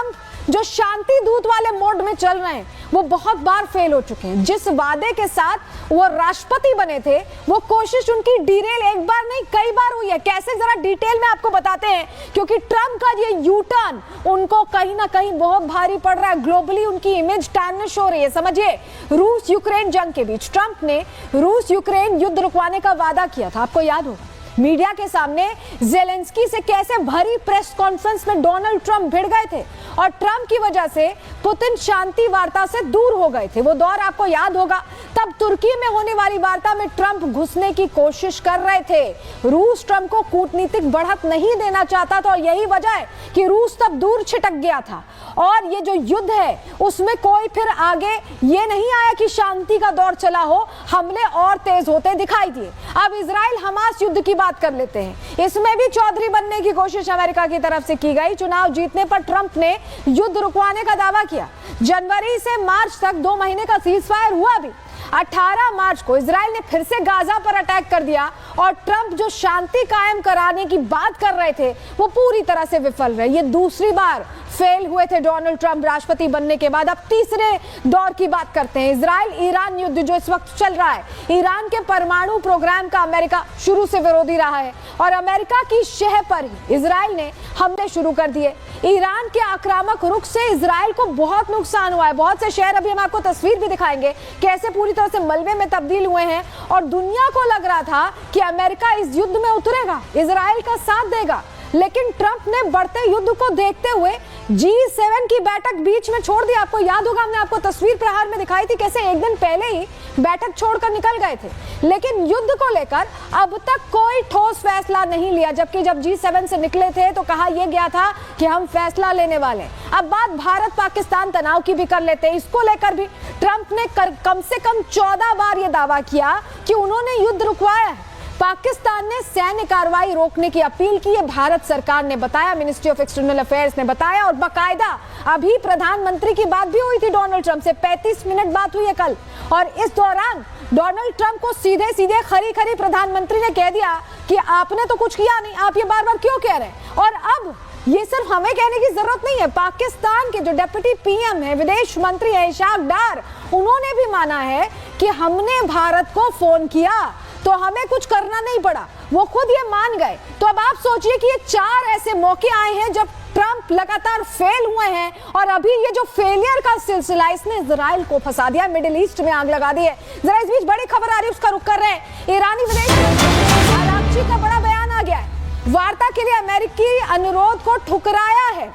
Trump जो शांति दूत वाले मोड में चल रहे हैं वो बहुत बार फेल हो चुके हैं। जिस वादे के साथ वो राष्ट्रपति बने थे वो कोशिश उनकी डिरेल एक बार नहीं कई बार हुई है। कैसे, जरा डिटेल में आपको बताते हैं, क्योंकि ट्रंप का ये यू टर्न उनको कहीं ना कहीं बहुत भारी पड़ रहा है। ग्लोबली उनकी इमेज टैर्निश हो रही है। समझिए, रूस यूक्रेन जंग के बीच ट्रंप ने रूस यूक्रेन युद्ध रुकवाने का वादा किया था, आपको याद होगा। मीडिया के सामने जेलेंस्की से कैसे भरी प्रेस कॉन्फ्रेंस में डोनाल्ड ट्रंप भिड़ गए थे और ट्रंप की वजह से पुतिन शांति वार्ता से दूर हो गए थे। वो दौर आपको याद होगा। तब तुर्की में होने वाली वार्ता में ट्रंप घुसने की कोशिश कर रहे थे। रूस ट्रंप को कूटनीतिक बढ़त नहीं देना चाहता था और यही वजह है कि रूस तब दूर छिटक गया था। और ये जो युद्ध है उसमें कोई फिर आगे ये नहीं आया कि शांति का दौर चला हो, हमले और तेज होते दिखाई दिए। अब इजराइल हमास युद्ध की बात कर लेते हैं। इसमें भी चौधरी बनने की कोशिश अमेरिका की तरफ से की गई। चुनाव जीतने पर ट्रंप ने युद्ध रुकवाने का दावा किया। जनवरी से मार्च तक 2 महीने का सीज फायर हुआ भी। 18 मार्च को इजराइल ने फिर से गाजा पर अटैक कर दिया और ट्रंप जो शांति कायम कराने की बात कर रहे थे वो पूरी तरह से विफल रहे। ये दूसरी बार फेल हुए थे डोनाल्ड ट्रंप राष्ट्रपति बनने के बाद। अब तीसरे दौर की बात करते हैं। इजराइल ईरान युद्ध जो इस वक्त चल रहा है। ईरान के परमाणु प्रोग्राम का अमेरिका शुरू से विरोधी रहा है और अमेरिका की शह पर ही इजराइल ने हमले शुरू कर दिए। ईरान के आक्रामक रुख से इजराइल को बहुत नुकसान हुआ है। बहुत से शहर, अभी हम आपको तस्वीर भी दिखाएंगे, कैसे पूरी तरह से मलबे में तब्दील हुए हैं। और दुनिया को लग रहा था कि अमेरिका इस युद्ध में उतरेगा, इजराइल का साथ देगा, लेकिन ट्रंप ने बढ़ते युद्ध को देखते हुए G7 की बैठक बीच में छोड़ दी। आपको याद होगा, हमने आपको तस्वीर प्रहार में दिखाई थी कैसे एक दिन पहले ही बैठक छोड़कर निकल गए थे। लेकिन युद्ध को लेकर अब तक कोई ठोस फैसला नहीं लिया, जबकि जब G7 से निकले थे तो कहा यह गया था कि हम फैसला लेने वाले। अब बात भारत पाकिस्तान तनाव की भी कर लेते हैं। इसको लेकर भी ट्रंप ने कम से कम 14 बार यह दावा किया कि उन्होंने युद्ध रुकवाया है। पाकिस्तान ने सैन्य कार्रवाई रोकने की अपील की है, भारत सरकार ने बताया, मिनिस्ट्री ऑफ एक्सटर्नल अफेयर्स ने बताया। और बाकायदा अभी प्रधानमंत्री की बात भी हुई थी डोनाल्ड ट्रंप से, 35 मिनट बात हुई है कल। और इस दौरान डोनाल्ड ट्रंप को सीधे सीधे खरी खरी प्रधानमंत्री ने कह दिया कि आपने तो कुछ किया नहीं, आप ये बार बार क्यों कह रहे हैं। और अब ये सिर्फ हमें कहने की जरूरत नहीं है, पाकिस्तान के जो डिप्टी पीएम है, विदेश मंत्री है इशाक डार, उन्होंने भी माना है कि हमने भारत को फोन किया तो हमें कुछ करना नहीं पड़ा, वो खुद ये मान गए। तो अब आप सोचिए कि ये 4 ऐसे मौके आए हैं जब ट्रंप लगातार फेल हुए हैं और अभी ये जो फेलियर का सिलसिला इसने इजराइल को फंसा दिया, मिडिल ईस्ट में आग लगा दी है। जरा इस बीच बड़ी खबर आ रही है, उसका रुख कर रहे हैं। ईरानी विदेश मंत्री आरागची का बड़ा बयान आ गया है। वार्ता के लिए अमेरिकी अनुरोध को ठुकराया है।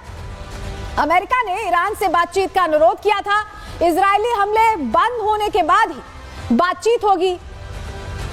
अमेरिका ने ईरान से बातचीत का अनुरोध किया था। इजरायली हमले बंद होने के बाद ही बातचीत होगी।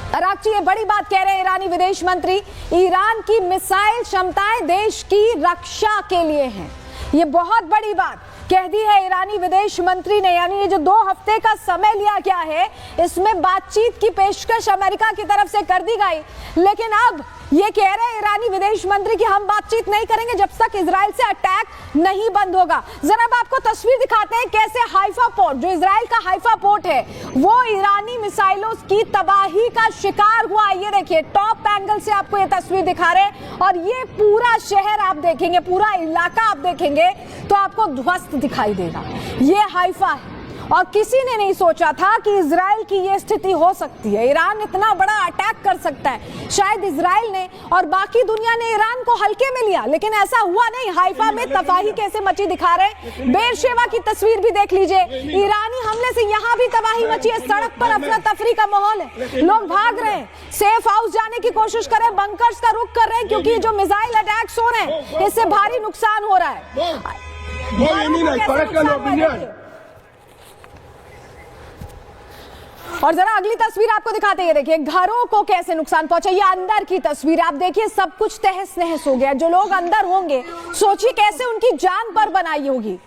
आरागची ये बड़ी बात कह रहे हैं ईरानी विदेश मंत्री। ईरान की मिसाइल क्षमताएं देश की रक्षा के लिए हैं, ये बहुत बड़ी बात कह दी है ईरानी विदेश मंत्री ने। यानी ये जो 2 हफ्ते का समय लिया गया है इसमें बातचीत की पेशकश अमेरिका की तरफ से कर दी गई, लेकिन अब ये कह रहे हैं ईरानी विदेश मंत्री कि हम बातचीत नहीं करेंगे जब तक इजराइल से अटैक नहीं बंद होगा। जरा अब आपको तस्वीर दिखाते हैं कैसे हाइफा पोर्ट, जो इजराइल का हाइफा पोर्ट है, वो ईरानी मिसाइलों की तबाही का शिकार हुआ। ये देखिए, टॉप एंगल से आपको ये तस्वीर दिखा रहे हैं और ये पूरा शहर आप देखेंगे, पूरा इलाका आप देखेंगे तो आपको ध्वस्त दिखाई देगा। ये हाइफा है और किसी ने नहीं सोचा था कि इजराइल की ये स्थिति हो सकती है, ईरान इतना बड़ा अटैक कर सकता है। शायद इजराइल ने और बाकी दुनिया ने ईरान को हल्के में लिया, लेकिन ऐसा हुआ नहीं। हाइफा में तबाही कैसे मची दिखा रहे, बेरशेवा की तस्वीर भी देख लीजिए। ईरानी हमले से यहाँ भी तबाही मची है, सड़क पर अफरा तफरी का माहौल है, लोग भाग रहे हैं, सेफ हाउस जाने की कोशिश कर रहे हैं, बंकर्स का रुख कर रहे हैं, क्योंकि जो मिसाइल अटैक्स हो रहे हैं इससे भारी नुकसान हो रहा है। और जरा अगली तस्वीर आपको दिखाते हैं, देखिए घरों को कैसे नुकसान पहुंचा। ये अंदर की तस्वीर आप देखिए, सब कुछ तहस नहस हो गया। जो लोग अंदर होंगे सोचिए कैसे उनकी जान पर बनाई होगी।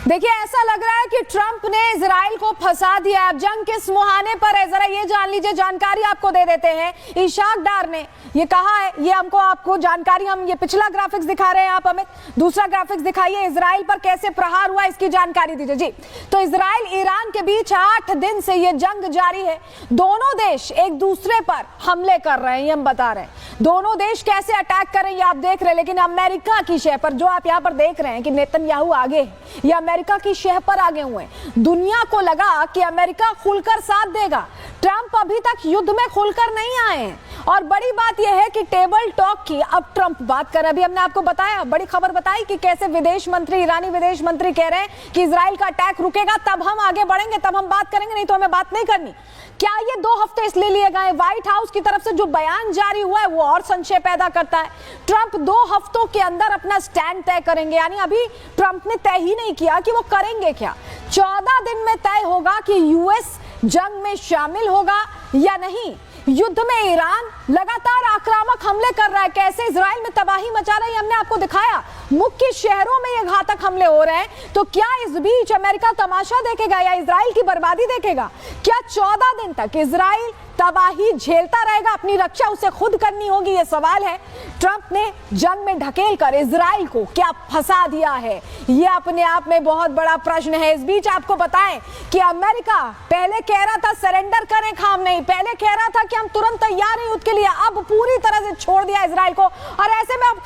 देखिए ऐसा लग रहा है कि कि ट्रंप ने इजराइल को फंसा दिया। अब जंग किस मुहाने पर है, जरा ये जान लीजिए। जानकारी आपको दे देते हैं। इशाक डार ने ये कहा है, ये हमको आपको जानकारी, हम ये पिछला ग्राफिक्स दिखा रहे हैं, आप हमें दूसरा ग्राफिक्स दिखाइए। इजराइल पर कैसे प्रहार हुआ इसकी जानकारी दीजिए जी। तो इजराइल ईरान के बीच 8 दिन से ये जंग जारी है। दोनों देश एक दूसरे पर हमले कर रहे हैं, ये हम बता रहे हैं। दोनों देश कैसे अटैक कर रहे हैं ये आप देख रहे हैं। लेकिन अमेरिका की शह पर, जो आप यहाँ पर देख रहे हैं कि नेतन्याहू आगे है, ये अमेरिका की शह पर आगे हुए हैं। दुनिया को लगा कि अमेरिका खुलकर साथ देगा। ट्रंप अभी तक युद्ध में खुलकर नहीं आए हैं। और बड़ी बात यह है कि टेबल टॉक की अब ट्रंप बात कर रहे हैं। अभी हमने आपको बताया, बड़ी खबर बताई कि कैसे विदेश मंत्री, ईरानी विदेश मंत्री कह रहे हैं कि इजराइल का अटैक रुकेगा तब हम आगे बढ़ेंगे, तब हम बात करेंगे, नहीं तो हमें बात नहीं करनी। क्या ये 2 हफ्ते इसलिए लिए गए? व्हाइट हाउस की तरफ से जो बयान जारी हुआ है वो और संशय पैदा करता है। ट्रंप 2 हफ्तों के अंदर अपना स्टैंड तय करेंगे, यानी अभी ट्रंप ने तय ही नहीं किया कि वो करेंगे क्या। 14 दिन में तय होगा कि यूएस जंग में शामिल होगा या नहीं। युद्ध में ईरान लगातार आक्रामक हमले कर रहा है, कैसे इजराइल में तबाही मचा रहा है हमने आपको दिखाया। मुख्य शहरों में ये घातक हमले हो रहे हैं। तो क्या इस बीच अमेरिका तमाशा देखेगा या इजराइल की बर्बादी देखेगा? क्या 14 दिन तक इजराइल तबाही झेलता रहेगा? अपनी रक्षा उसे खुद करनी होगी, ये सवाल है। ट्रंप ने जंग में ढकेल कर इजराइल को क्या फंसा दिया है, ये अपने आप में बहुत बड़ा प्रश्न है। इस बीच आपको बताएं कि अमेरिका पहले कह रहा था सरेंडर करें खामनेई, पहले कह रहा था कि हम तुरंत तैयार हैं युद्ध के लिए, अब पूरी तरह से छोड़ दिया इजराइल को। और ऐसे में अब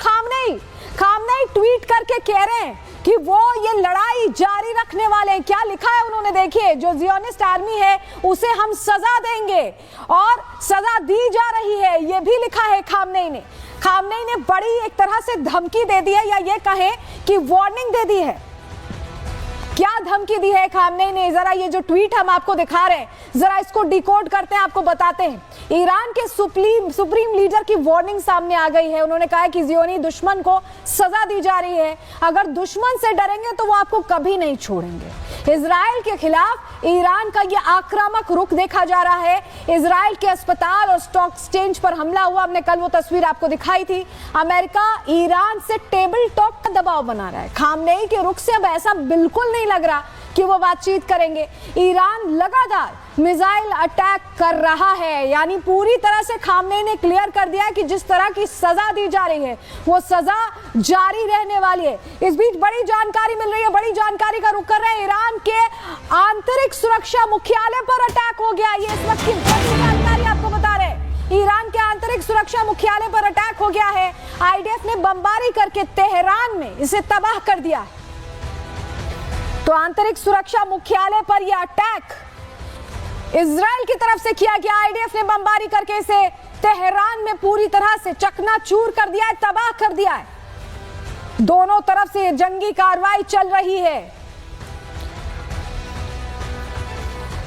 खामनेई ट्वीट करके कह रहे हैं कि वो ये लड़ाई जारी रखने वाले हैं। क्या लिखा है उन्होंने, देखिए, जो जियोनिस्ट आर्मी है उसे हम सजा देंगे और सजा दी जा रही है, ये भी लिखा है खामनेई ने। खामनेई ने बड़ी एक तरह से धमकी दे दी है, या ये कहें कि वार्निंग दे दी है। क्या धमकी दी है खामनेई ने? जरा ये जो ट्वीट हम आपको दिखा रहे हैं, जरा इसको डिकोड करते हैं, आपको बताते हैं। ईरान के सुप्रीम लीडर की वार्निंग सामने आ गई है। उन्होंने कहा है कि ज़ियोनी दुश्मन को सजा दी जा रही है, अगर दुश्मन से डरेंगे तो वो आपको कभी नहीं छोड़ेंगे। इजराइल के खिलाफ ईरान का ये आक्रामक रुख देखा जा रहा है। इजराइल के अस्पताल और स्टॉक एक्सचेंज पर हमला हुआ, हमने कल वो तस्वीर आपको दिखाई थी। अमेरिका ईरान से टेबल टॉक का दबाव बना रहा है। खामनेई के रुख से अब ऐसा बिल्कुल नहीं लग रहा कि वो बातचीत करेंगे। ईरान लगातार मिसाइल अटैक कर रहा है, यानी पूरी तरह से खामनेई ने क्लियर कर दिया है कि जिस तरह की सजा दी जा रही है वो सजा जारी रहने वाली है। इस बीच बड़ी जानकारी मिल रही है, बड़ी जानकारी का रुख कर रहे हैं। ईरान के आंतरिक सुरक्षा मुख्यालय पर अटैक हो गया, ये इस वक्त की बड़ी जानकारी आपको बता रहे हैं। ईरान के आंतरिक सुरक्षा मुख्यालय पर अटैक हो गया है। आईडीएफ ने बमबारी करके तेहरान में इसे तबाह कर दिया है। तो आंतरिक सुरक्षा मुख्यालय पर यह अटैक इजराइल की तरफ से किया गया। आईडीएफ ने बमबारी करके इसे तेहरान में पूरी तरह से चकनाचूर कर दिया है, तबाह कर दिया है। दोनों तरफ से जंगी कार्रवाई चल रही है।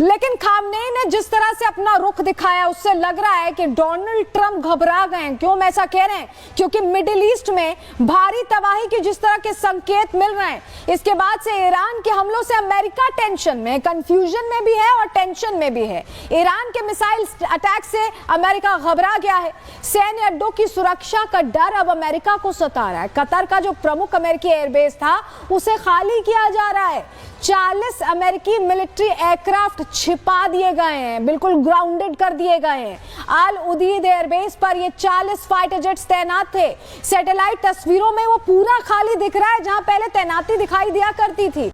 लेकिन खामनेई ने जिस तरह से अपना रुख दिखाया, उससे लग रहा है कि डोनाल्ड ट्रंप घबरा गए हैं। क्यों मैं ऐसा कह रहे हैं? क्योंकि मिडिल ईस्ट में भारी तबाही के जिस तरह के संकेत मिल रहे हैं, इसके बाद से ईरान के हमलों से अमेरिका टेंशन में, कंफ्यूजन में भी है और टेंशन में भी है। ईरान के मिसाइल अटैक से अमेरिका घबरा गया है। सैन्य अड्डों की सुरक्षा का डर अब अमेरिका को सता रहा है। कतर का जो प्रमुख अमेरिकी एयरबेस था उसे खाली किया जा रहा है। 40 अमेरिकी मिलिट्री एयरक्राफ्ट छिपा दिए गए हैं, बिल्कुल ग्राउंडेड कर दिए गए हैं। अल उदीद एयरबेस पर ये 40 फाइटर जेट्स तैनात थे। सैटेलाइट तस्वीरों में वो पूरा खाली दिख रहा है, जहां पहले तैनाती दिखाई दिया करती थी।